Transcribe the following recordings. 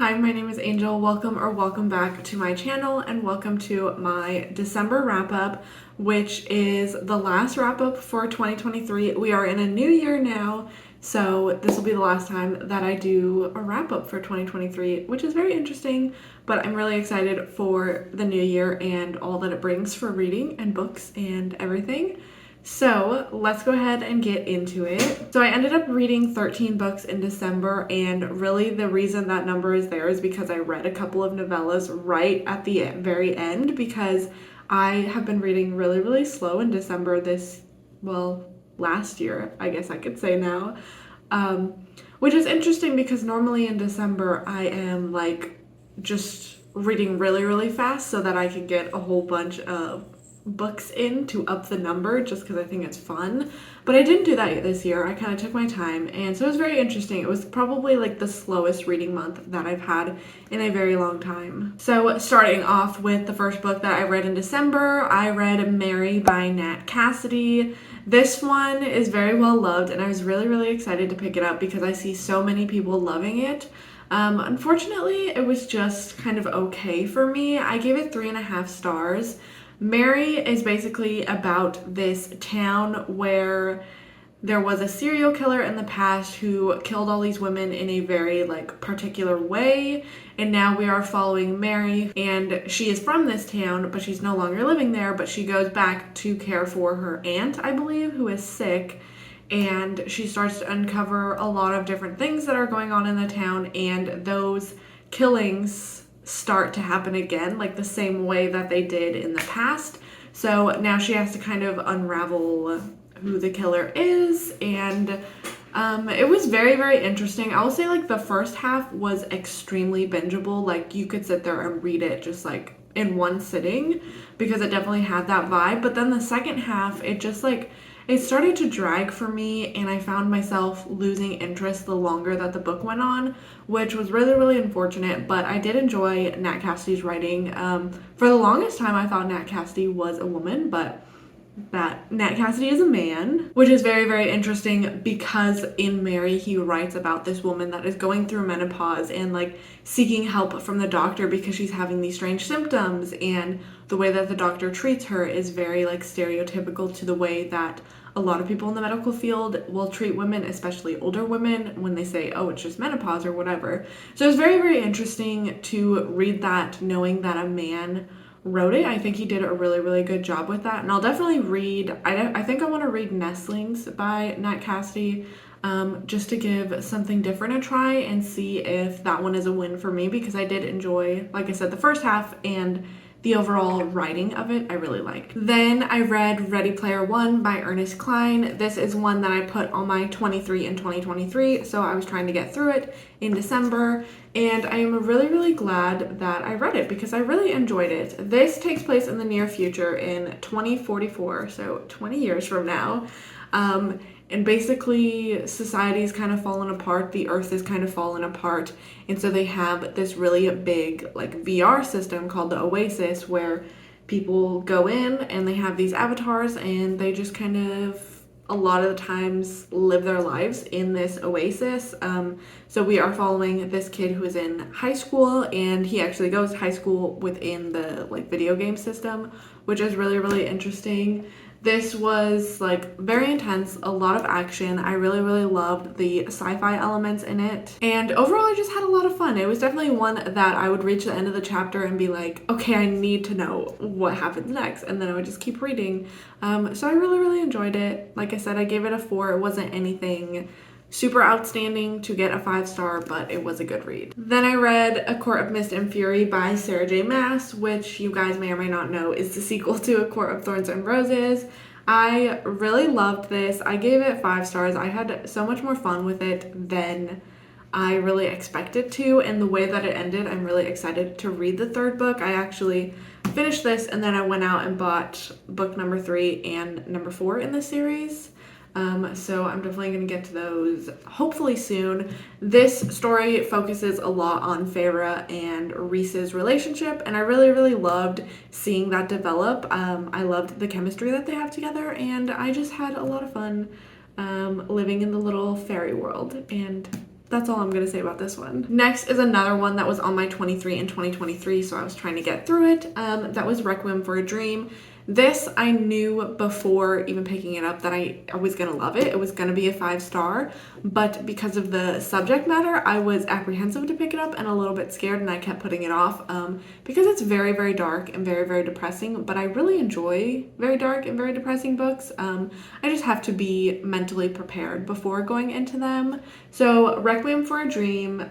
Hi, my name is Angel. Welcome back to my channel and welcome to my December wrap up, which is the last wrap up for 2023. We are in a new year now, so this will be the last time that I do a wrap up for 2023, which is very interesting, but I'm really excited for the new year and all that it brings for reading and books and everything. So let's go ahead and get into it. So I ended up reading 13 books in December, and really the reason that number is there is because I read a couple of novellas right at the very end, because I have been reading really slow in December last year, I guess I could say now. Which is interesting because normally in December I am like just reading really fast so that I can get a whole bunch of books in to up the number, just because I think it's fun. But I didn't do that this year. I kind of took my time, and so it was very interesting. It was probably like the slowest reading month that I've had in a very long time. So starting off with the first book that I read in December, I read Mary by Nat Cassidy. This one is very well loved, and I was really excited to pick it up because I see so many people loving it. Unfortunately, it was just kind of okay for me. I gave it 3.5 stars. Mary is basically about this town where there was a serial killer in the past who killed all these women in a very particular way, and now we are following Mary, and she is from this town, but she's no longer living there, but she goes back to care for her aunt, I believe, who is sick, and she starts to uncover a lot of different things that are going on in the town, and those killings start to happen again, like the same way that they did in the past. So now she has to kind of unravel who the killer is, and it was very interesting. I will say the first half was extremely bingeable. Like you could sit there and read it just in one sitting because it definitely had that vibe. But then the second half, it just it started to drag for me, and I found myself losing interest the longer that the book went on, which was really unfortunate, but I did enjoy Nat Cassidy's writing. For the longest time, I thought Nat Cassidy was a woman, but that Nat Cassidy is a man, which is very interesting because in Mary, he writes about this woman that is going through menopause and seeking help from the doctor because she's having these strange symptoms, and the way that the doctor treats her is very stereotypical to the way that a lot of people in the medical field will treat women, especially older women, when they say, oh, it's just menopause or whatever. So it was very interesting to read that, knowing that a man wrote it. I think he did a really good job with that, and I'll definitely read, I think I want to read Nestlings by Nat Cassidy, just to give something different a try and see if that one is a win for me, because I did enjoy, like I said, the first half, and the overall writing of it I really liked. Then I read Ready Player One by Ernest Cline. This is one that I put on my 23 in 2023, so I was trying to get through it in December, and I am really glad that I read it because I really enjoyed it. This takes place in the near future in 2044, so 20 years from now. And basically society's kind of fallen apart, the earth is kind of fallen apart, and so they have this really big VR system called the Oasis, where people go in and they have these avatars, and they just kind of a lot of the times live their lives in this oasis. So we are following this kid who is in high school, and he actually goes to high school within the video game system, which is really interesting. This was very intense, a lot of action. I really loved the sci-fi elements in it, and overall I just had a lot of fun. It was definitely one that I would reach the end of the chapter and be like, okay, I need to know what happens next, and then I would just keep reading. So I really enjoyed it. Like I said, I gave it a 4. It wasn't anything super outstanding to get a 5-star, but it was a good read. Then I read A Court of Mist and Fury by Sarah J Maas, which you guys may or may not know is the sequel to A Court of Thorns and Roses. I really loved this. I gave it 5 stars. I had so much more fun with it than I really expected to, and the way that it ended, I'm really excited to read the third book. I actually finished this, and then I went out and bought book number 3 and number 4 in the series. So I'm definitely going to get to those hopefully soon. This story focuses a lot on Feyre and Rhys's relationship, and I really loved seeing that develop. I loved the chemistry that they have together, and I just had a lot of fun living in the little fairy world, and That's all I'm gonna say about this one. Next is another one that was on my 23 in 2023, so I was trying to get through it. That was Requiem for a Dream. This I knew before even picking it up that I was gonna love it. It was gonna be a 5-star, but because of the subject matter, I was apprehensive to pick it up and a little bit scared, and I kept putting it off because it's very, very dark and very, very depressing. But I really enjoy very dark and very depressing books. I just have to be mentally prepared before going into them. So Requiem for a Dream.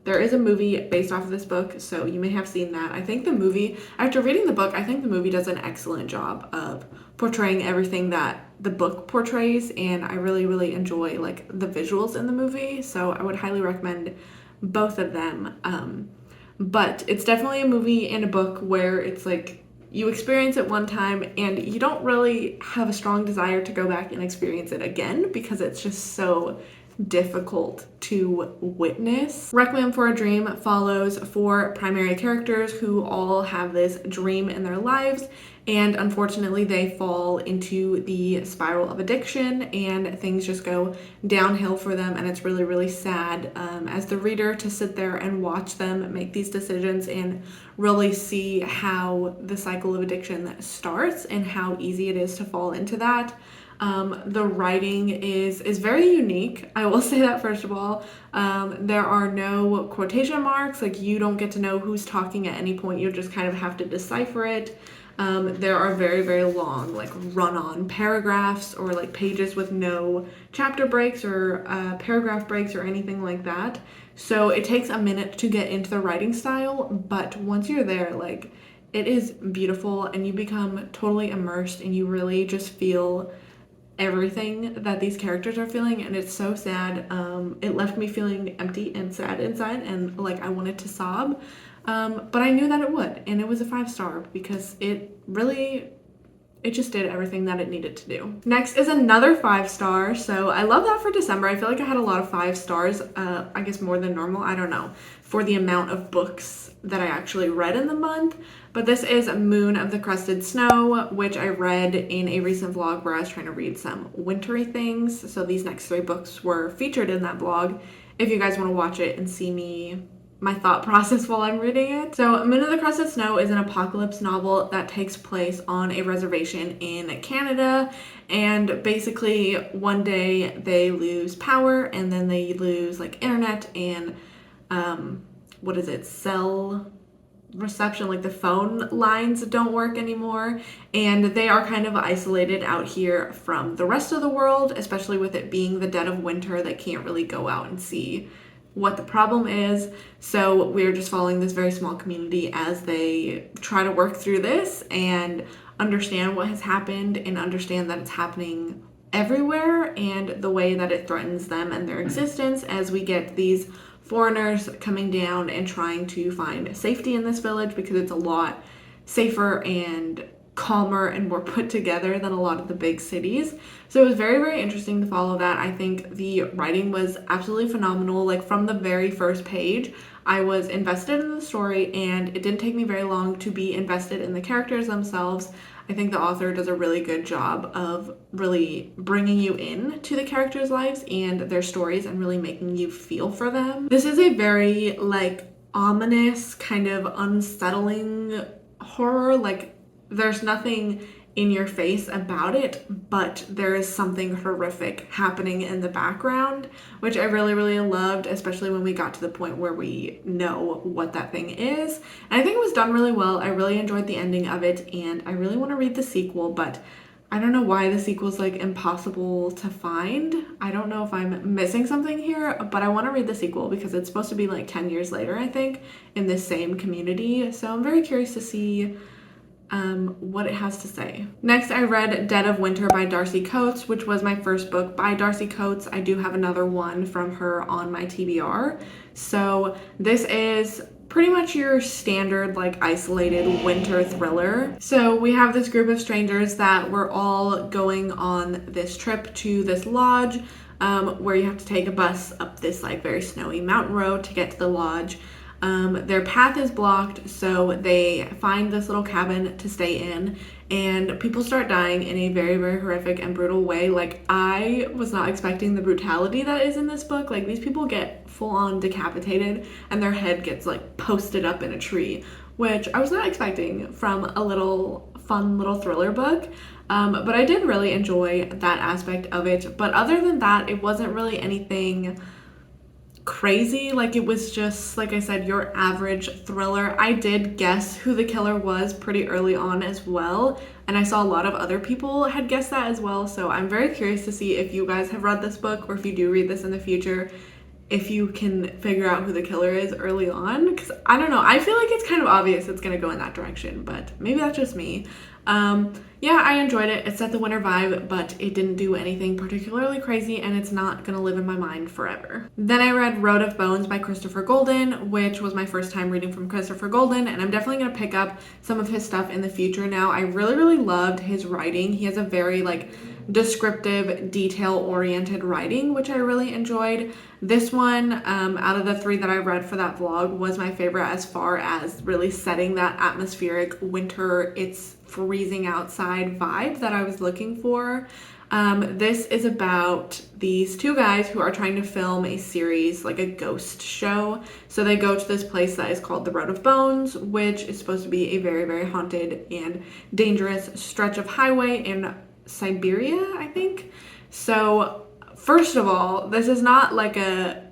There is a movie based off of this book, so you may have seen that. I think the movie, after reading the book, I think the movie does an excellent job of portraying everything that the book portrays, and I really, really enjoy like the visuals in the movie, so I would highly recommend both of them. But it's definitely a movie and a book where it's like you experience it one time and you don't really have a strong desire to go back and experience it again because it's just so difficult to witness. Requiem for a Dream follows 4 primary characters who all have this dream in their lives, and unfortunately they fall into the spiral of addiction and things just go downhill for them, and it's really, really sad as the reader to sit there and watch them make these decisions and really see how the cycle of addiction starts and how easy it is to fall into that. The writing is very unique. I will say that first of all. There are no quotation marks, like you don't get to know who's talking at any point. You just kind of have to decipher it. There are very, very long, like run-on paragraphs or like pages with no chapter breaks or paragraph breaks or anything like that. So it takes a minute to get into the writing style, but once you're there, like it is beautiful and you become totally immersed and you really just feel everything that these characters are feeling, and it's so sad. It left me feeling empty and sad inside and like I wanted to sob, but I knew that it would, and it was a 5-star because it just did everything that it needed to do. Next is another 5-star, so I love that for December. I feel like I had a lot of 5 stars, I guess more than normal, I don't know, for the amount of books that I actually read in the month. But this is Moon of the Crusted Snow, which I read in a recent vlog where I was trying to read some wintry things. So these next 3 books were featured in that vlog if you guys want to watch it and see my thought process while I'm reading it. So Moon of the Crusted Snow is an apocalypse novel that takes place on a reservation in Canada, and basically one day they lose power and then they lose like internet and cell reception, like the phone lines don't work anymore, and they are kind of isolated out here from the rest of the world, especially with it being the dead of winter. They can't really go out and see what the problem is, so we're just following this very small community as they try to work through this and understand what has happened and understand that it's happening everywhere and the way that it threatens them and their existence, as we get these foreigners coming down and trying to find safety in this village because it's a lot safer and calmer and more put together than a lot of the big cities. So it was very, very interesting to follow that. I think the writing was absolutely phenomenal. Like from the very first page, I was invested in the story, and it didn't take me very long to be invested in the characters themselves. I think the author does a really good job of really bringing you in to the characters' lives and their stories and really making you feel for them. This is a very like ominous, kind of unsettling horror. Like there's nothing in your face about it, but there is something horrific happening in the background, which I really, really loved, especially when we got to the point where we know what that thing is. And I think it was done really well. I really enjoyed the ending of it, and I really want to read the sequel, but I don't know why the sequel's like impossible to find. I don't know if I'm missing something here, but I want to read the sequel because it's supposed to be like 10 years later, I think, in the same community. So I'm very curious to see what it has to say. Next, I read Dead of Winter by Darcy Coates, which was my first book by Darcy Coates. I do have another one from her on my TBR. So this is pretty much your standard like isolated winter thriller. So we have this group of strangers that were all going on this trip to this lodge where you have to take a bus up this like very snowy mountain road to get to the lodge. Their path is blocked, so they find this little cabin to stay in, and people start dying in a very, very horrific and brutal way. Like, I was not expecting the brutality that is in this book. Like, these people get full on decapitated and their head gets like posted up in a tree, which I was not expecting from a little fun little thriller book. But I did really enjoy that aspect of it. But other than that, it wasn't really anything crazy. Like, it was just, like I said, your average thriller. I did guess who the killer was pretty early on as well, and I saw a lot of other people had guessed that as well. So I'm very curious to see if you guys have read this book, or if you do read this in the future, if you can figure out who the killer is early on, because I don't know, I feel like it's kind of obvious it's gonna go in that direction, but maybe that's just me. Yeah, I enjoyed it. It set the winter vibe, but it didn't do anything particularly crazy, and it's not gonna live in my mind forever. Then I read Road of Bones by Christopher Golden, which was my first time reading from Christopher Golden, and I'm definitely gonna pick up some of his stuff in the future now. I really, really loved his writing. He has a very descriptive, detail-oriented writing, which I really enjoyed. This one, out of the 3 that I read for that vlog, was my favorite as far as really setting that atmospheric winter, it's freezing outside vibe that I was looking for. This is about these 2 guys who are trying to film a series, like a ghost show. So they go to this place that is called the Road of Bones, which is supposed to be a very, very haunted and dangerous stretch of highway in Siberia, I think. So first of all, this is not like a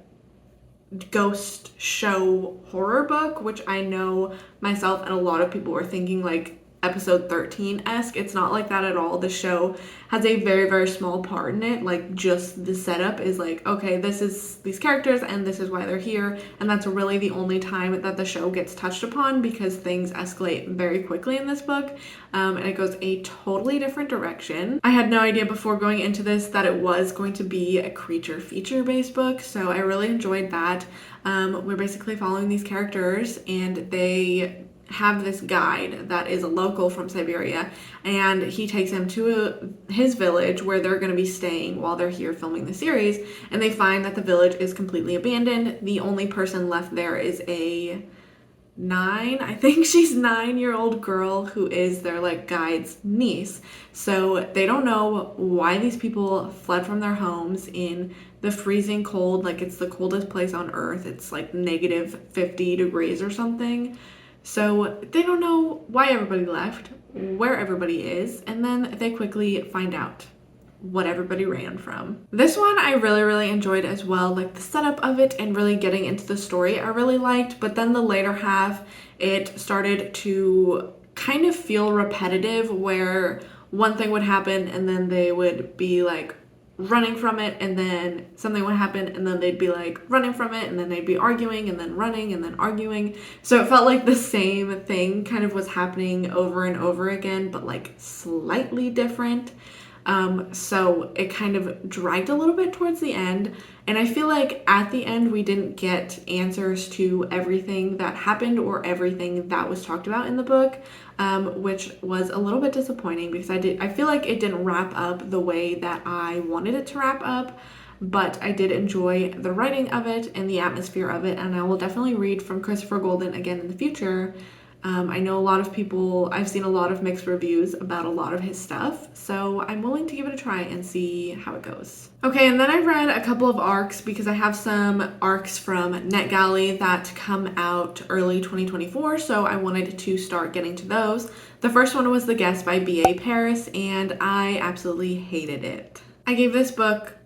ghost show horror book, which I know myself and a lot of people were thinking like episode 13-esque. It's not like that at all. The show has a very, very small part in it. Like, just the setup is like, okay, this is these characters and this is why they're here, and that's really the only time that the show gets touched upon, because things escalate very quickly in this book, and it goes a totally different direction. I had no idea before going into this that it was going to be a creature feature based book, so I really enjoyed that. We're basically following these characters, and they have this guide that is a local from Siberia, and he takes him to his village where they're going to be staying while they're here filming the series, and they find that the village is completely abandoned. The only person left there is a 9-year-old girl who is their guide's niece. So they don't know why these people fled from their homes in the freezing cold. Like, it's the coldest place on earth. It's like negative 50 degrees or something. So they don't know why everybody left, where everybody is, and then they quickly find out what everybody ran from. This one I really, really enjoyed as well. Like, the setup of it and really getting into the story I really liked, but then the later half, it started to kind of feel repetitive, where one thing would happen and then they would be like running from it, and then something would happen and then they'd be like running from it, and then they'd be arguing and then running and then arguing. So it felt like the same thing kind of was happening over and over again, but like slightly different. So it kind of dragged a little bit towards the end, and I feel like at the end we didn't get answers to everything that happened or everything that was talked about in the book, which was a little bit disappointing, because I feel like it didn't wrap up the way that I wanted it to wrap up. But I did enjoy the writing of it and the atmosphere of it, and I will definitely read from Christopher Golden again in the future. I know a lot of people, I've seen a lot of mixed reviews about a lot of his stuff, so I'm willing to give it a try and see how it goes. Okay, and then I read a couple of arcs, because I have some arcs from NetGalley that come out early 2024, so I wanted to start getting to those. The first one was The Guest by B.A. Paris, and I absolutely hated it. I gave this book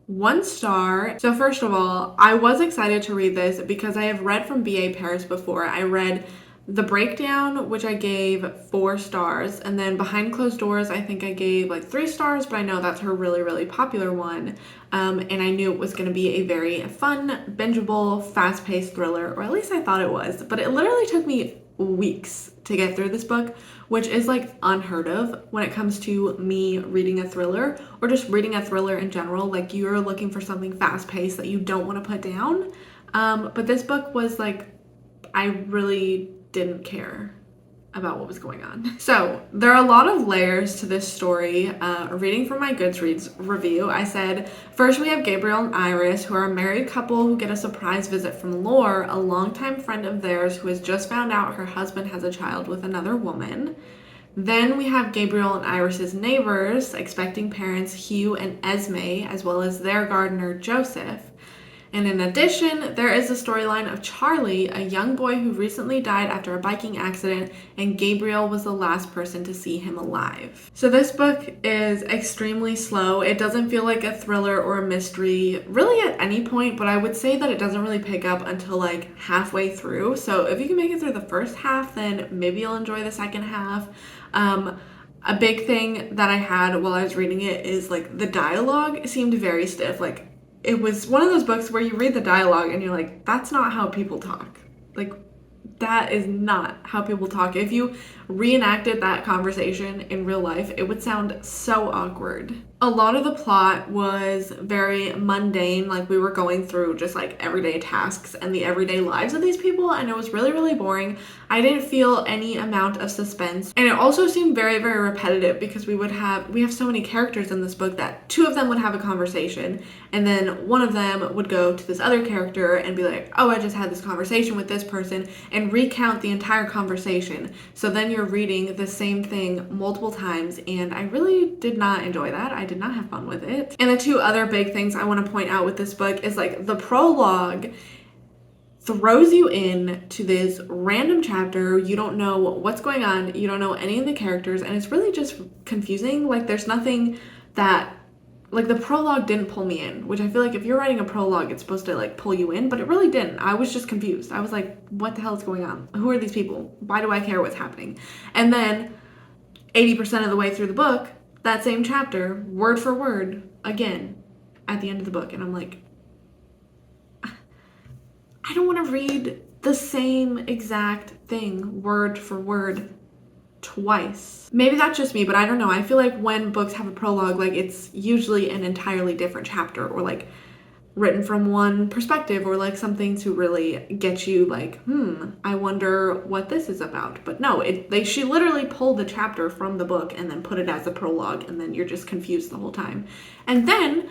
1 star. So first of all, I was excited to read this because I have read from B.A. Paris before. I read The Breakdown, which I gave 4 stars, and then Behind Closed Doors, I think I gave 3 stars, but I know that's her really, really popular one, and I knew it was going to be a very fun, bingeable, fast-paced thriller, or at least I thought it was, but it literally took me weeks to get through this book, which is unheard of when it comes to me reading a thriller, or just reading a thriller in general. You're looking for something fast-paced that you don't want to put down, but this book was I really didn't care about what was going on. So there are a lot of layers to this story. Reading from my Goodreads review, I said, first we have Gabriel and Iris, who are a married couple who get a surprise visit from Lore, a longtime friend of theirs who has just found out her husband has a child with another woman. Then we have Gabriel and Iris's neighbors, expecting parents Hugh and Esme, as well as their gardener Joseph. And in addition, there is a storyline of Charlie, a young boy who recently died after a biking accident, and Gabriel was the last person to see him alive. So this book is extremely slow. It doesn't feel like a thriller or a mystery really at any point, but I would say that it doesn't really pick up until like halfway through. So if you can make it through the first half, then maybe you'll enjoy the second half. A big thing that I had while I was reading it is like the dialogue seemed very stiff. Like, it was one of those books where you read the dialogue and you're like, that's not how people talk. Like, that is not how people talk. If you reenacted that conversation in real life, it would sound so awkward. A lot of the plot was very mundane, like we were going through just like everyday tasks and the everyday lives of these people, and it was really, really boring. I didn't feel any amount of suspense, and it also seemed very, very repetitive because we have so many characters in this book that two of them would have a conversation, and then one of them would go to this other character and be like, oh, I just had this conversation with this person, and recount the entire conversation. So then you're reading the same thing multiple times, and I really did not enjoy that. I did not have fun with it. And the two other big things I want to point out with this book is like the prologue throws you in to this random chapter. You don't know what's going on. You don't know any of the characters, and it's really just confusing. Like, there's nothing that, like, the prologue didn't pull me in, which I feel like if you're writing a prologue, it's supposed to like pull you in, but it really didn't. I was just confused. I was like, what the hell is going on? Who are these people? Why do I care what's happening? And then 80% of the way through the book, that same chapter, word for word, again, at the end of the book. And I'm like, I don't want to read the same exact thing, word for word, twice. Maybe that's just me, but I don't know. I feel like when books have a prologue, like it's usually an entirely different chapter, or like written from one perspective, or like something to really get you like, I wonder what this is about. But no, she literally pulled the chapter from the book and then put it as a prologue, and then you're just confused the whole time. And then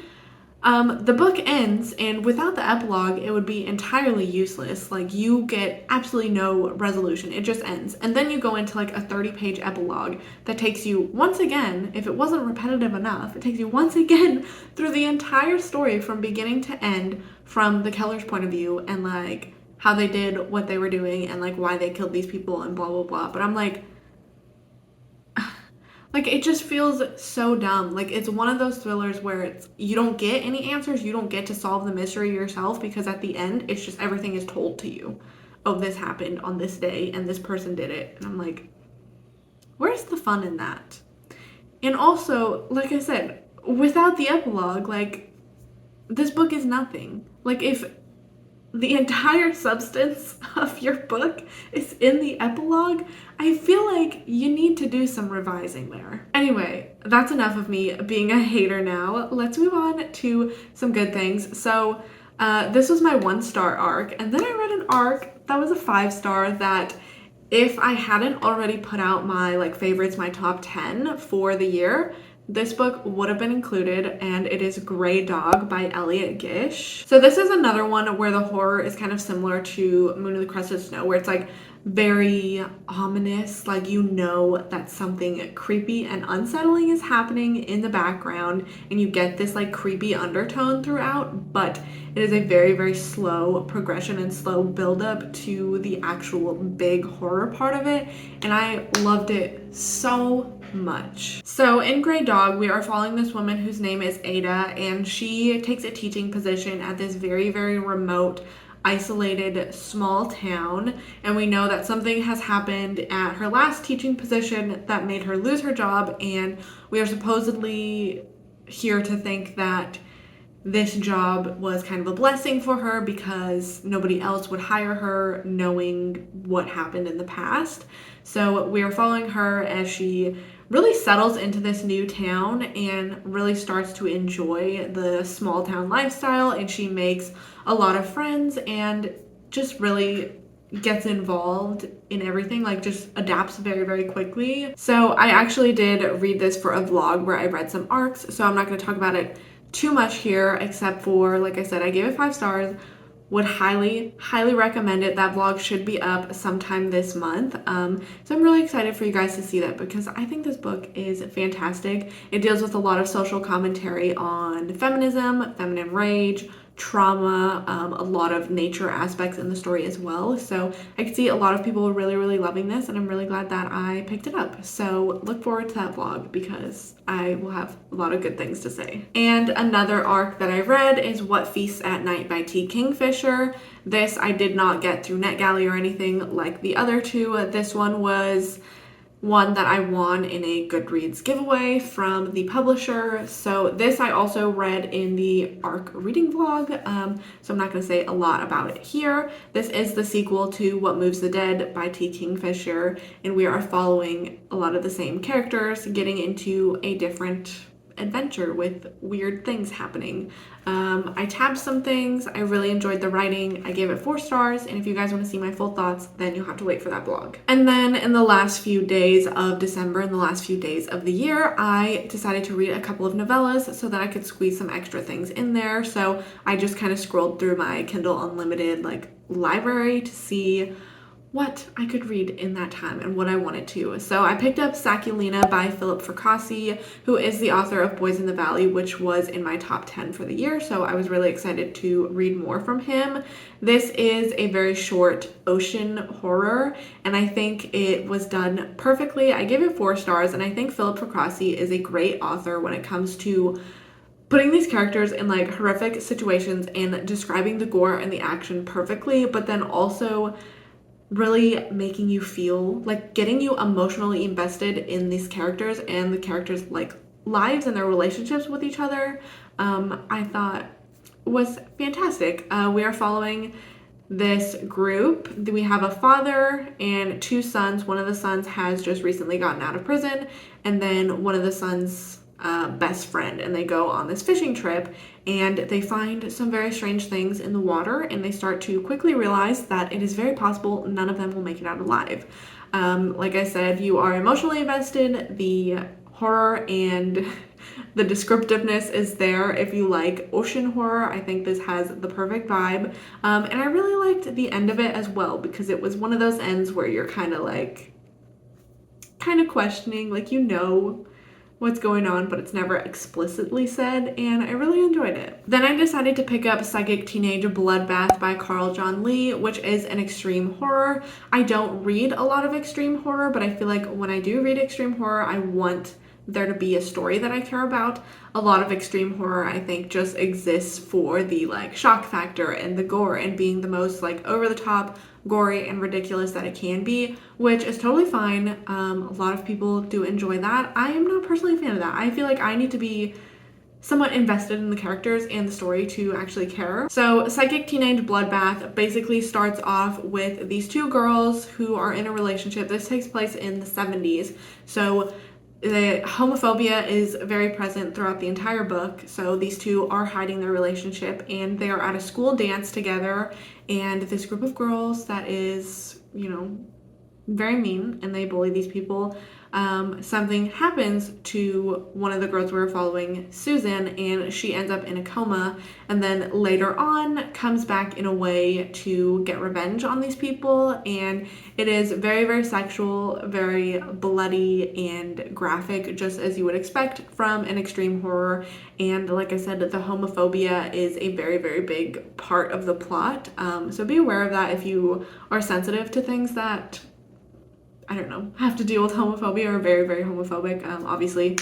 the book ends, and without the epilogue, it would be entirely useless. Like, you get absolutely no resolution. It just ends. And then you go into like a 30-page epilogue that takes you once again, if it wasn't repetitive enough, it takes you once again through the entire story from beginning to end from the Kellers' point of view, and like how they did what they were doing and like why they killed these people and blah, blah, blah. But I'm like, it just feels so dumb. Like, it's one of those thrillers where you don't get any answers. You don't get to solve the mystery yourself, because at the end, it's just everything is told to you. Oh, this happened on this day and this person did it. And I'm like, where's the fun in that? And also, like I said, without the epilogue, like, this book is nothing. Like, if the entire substance of your book is in the epilogue, I feel like you need to do some revising there. Anyway, that's enough of me being a hater now. Let's move on to some good things. So this was my 1-star arc, and then I read an arc that was a 5-star that, if I hadn't already put out my like favorites, my top 10 for the year, this book would have been included, and it is Grey Dog by Elliot Gish. So this is another one where the horror is kind of similar to Moon of the Crested Snow, where it's like very ominous, like you know that something creepy and unsettling is happening in the background, and you get this like creepy undertone throughout, but it is a very, very slow progression and slow buildup to the actual big horror part of it, and I loved it so much. So in Grey Dog, we are following this woman whose name is Ada, and she takes a teaching position at this very, very remote, isolated small town, and we know that something has happened at her last teaching position that made her lose her job, and we are supposedly here to think that this job was kind of a blessing for her because nobody else would hire her knowing what happened in the past. So we are following her as she really settles into this new town and really starts to enjoy the small town lifestyle, and she makes a lot of friends and just really gets involved in everything, like just adapts very, very quickly. So I actually did read this for a vlog where I read some arcs, so I'm not going to talk about it too much here, except for, like I said, I gave it 5 stars. Would highly, highly recommend it. That vlog should be up sometime this month. So I'm really excited for you guys to see that because I think this book is fantastic. It deals with a lot of social commentary on feminism, feminine rage, trauma, a lot of nature aspects in the story as well. So I could see a lot of people really, really loving this, and I'm really glad that I picked it up. So look forward to that vlog because I will have a lot of good things to say. And another arc that I read is What Feasts at Night by T. Kingfisher. This I did not get through NetGalley or anything like the other two. This one was one that I won in a Goodreads giveaway from the publisher. So this I also read in the ARC reading vlog, so I'm not going to say a lot about it here. This is the sequel to What Moves the Dead by T. Kingfisher, and we are following a lot of the same characters getting into a different adventure with weird things happening. I tabbed some things. I really enjoyed the writing. I gave it 4 stars, and if you guys want to see my full thoughts, then you'll have to wait for that vlog. And then in the last few days of December and the last few days of the year, I decided to read a couple of novellas so that I could squeeze some extra things in there. So I just kind of scrolled through my Kindle Unlimited library to see what I could read in that time and what I wanted to. So I picked up Sakulina by Philip Fracassi, who is the author of Boys in the Valley, which was in my top 10 for the year. So I was really excited to read more from him. This is a very short ocean horror, and I think it was done perfectly. I gave it 4 stars, and I think Philip Fracassi is a great author when it comes to putting these characters in horrific situations and describing the gore and the action perfectly, but then also really making you feel, getting you emotionally invested in these characters and the characters' lives and their relationships with each other. I thought was fantastic. We are following this group. We have a father and 2 sons. One of the sons has just recently gotten out of prison, and then one of the sons' best friend, and they go on this fishing trip and they find some very strange things in the water, and they start to quickly realize that it is very possible none of them will make it out alive. Like I said, you are emotionally invested. The horror and the descriptiveness is there. If you like ocean horror, I think this has the perfect vibe. And I really liked the end of it as well, because it was one of those ends where you're kind of questioning, what's going on, but it's never explicitly said, and I really enjoyed it. Then I decided to pick up Psychic Teenage Bloodbath by Carl John Lee, which is an extreme horror. I don't read a lot of extreme horror, but I feel like when I do read extreme horror, I want there to be a story that I care about. A lot of extreme horror, I think, just exists for the shock factor and the gore and being the most over the top, gory, and ridiculous that it can be, which is totally fine. A lot of people do enjoy that. I am not personally a fan of that. I feel like I need to be somewhat invested in the characters and the story to actually care. So Psychic Teenage Bloodbath basically starts off with these 2 girls who are in a relationship. This takes place in the 70s. So the homophobia is very present throughout the entire book. So these 2 are hiding their relationship, and they are at a school dance together, and this group of girls that is, very mean, and they bully these people. Something happens to one of the girls we were following, Susan, and she ends up in a coma, and then later on comes back in a way to get revenge on these people. And it is very, very sexual, very bloody and graphic, just as you would expect from an extreme horror. And like I said, the homophobia is a very, very big part of the plot. So be aware of that if you are sensitive to things that, have to deal with homophobia or very, very homophobic. Obviously,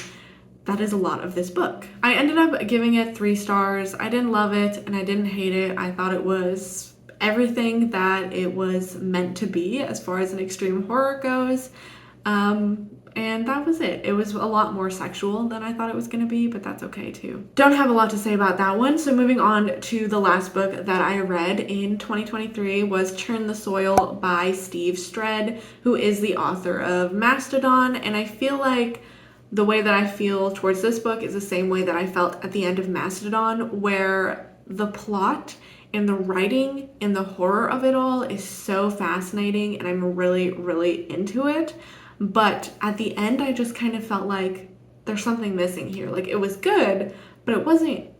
that is a lot of this book. I ended up giving it 3 stars. I didn't love it and I didn't hate it. I thought it was everything that it was meant to be as far as an extreme horror goes. And that was it. It was a lot more sexual than I thought it was going to be, but that's okay too. Don't have a lot to say about that one. So moving on to the last book that I read in 2023 was Churn the Soil by Steve Stredd, who is the author of Mastodon. And I feel like the way that I feel towards this book is the same way that I felt at the end of Mastodon, where the plot and the writing and the horror of it all is so fascinating, and I'm really, really into it. But at the end, I just kind of felt like there's something missing here. Like, it was good, but it wasn't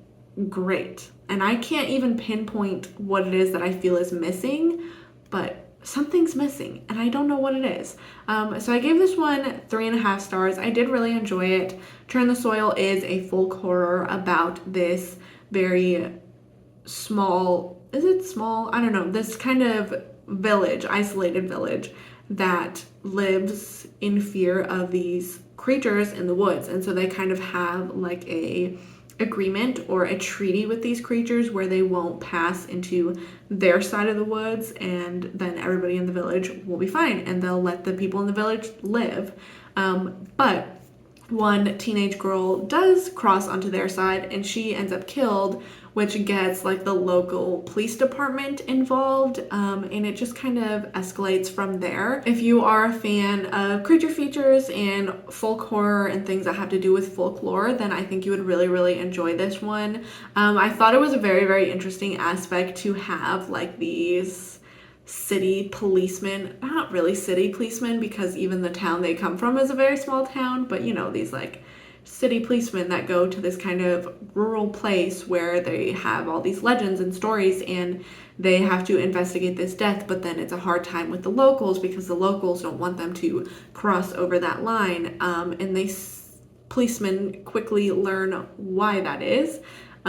great. And I can't even pinpoint what it is that I feel is missing, but something's missing and I don't know what it is. So I gave this one 3.5 stars. I did really enjoy it. Turn the Soil is a folk horror about this very small, is it small? I don't know, this kind of village, isolated village that lives in fear of these creatures in the woods. And so they kind of have like a agreement or a treaty with these creatures where they won't pass into their side of the woods, and then everybody in the village will be fine and they'll let the people in the village live. But one teenage girl does cross onto their side and she ends up killed, which gets like the local police department involved, and it just kind of escalates from there. If you are a fan of creature features and folk horror and things that have to do with folklore, then I think you would really, really enjoy this one. I thought it was a very, very interesting aspect to have like these city policemen, not really city policemen because even the town they come from is a very small town, but you know, these like city policemen that go to this kind of rural place where they have all these legends and stories and they have to investigate this death, but then it's a hard time with the locals because the locals don't want them to cross over that line, and policemen quickly learn why that is.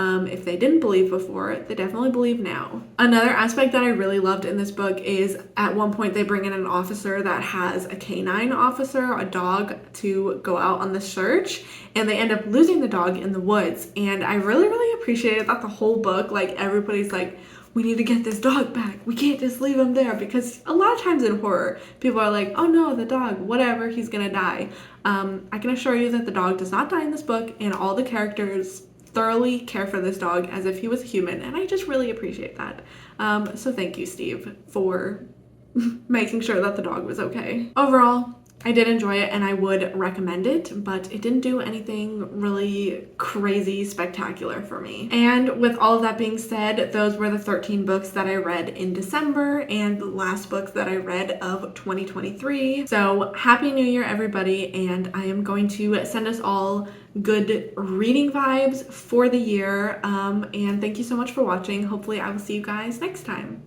If they didn't believe before, they definitely believe now. Another aspect that I really loved in this book is at one point they bring in an officer that has a canine officer, a dog, to go out on the search, and they end up losing the dog in the woods. And I really, really appreciated that the whole book, like everybody's like, we need to get this dog back. We can't just leave him there, because a lot of times in horror, people are like, oh no, the dog, whatever, he's gonna die. I can assure you that the dog does not die in this book, and all the characters thoroughly care for this dog as if he was a human, and I just really appreciate that. So thank you, Steve, for making sure that the dog was okay. Overall, I did enjoy it and I would recommend it, but it didn't do anything really crazy spectacular for me. And with all of that being said, those were the 13 books that I read in December and the last books that I read of 2023. So happy New Year, everybody, and I am going to send us all good reading vibes for the year. And thank you so much for watching. Hopefully I will see you guys next time.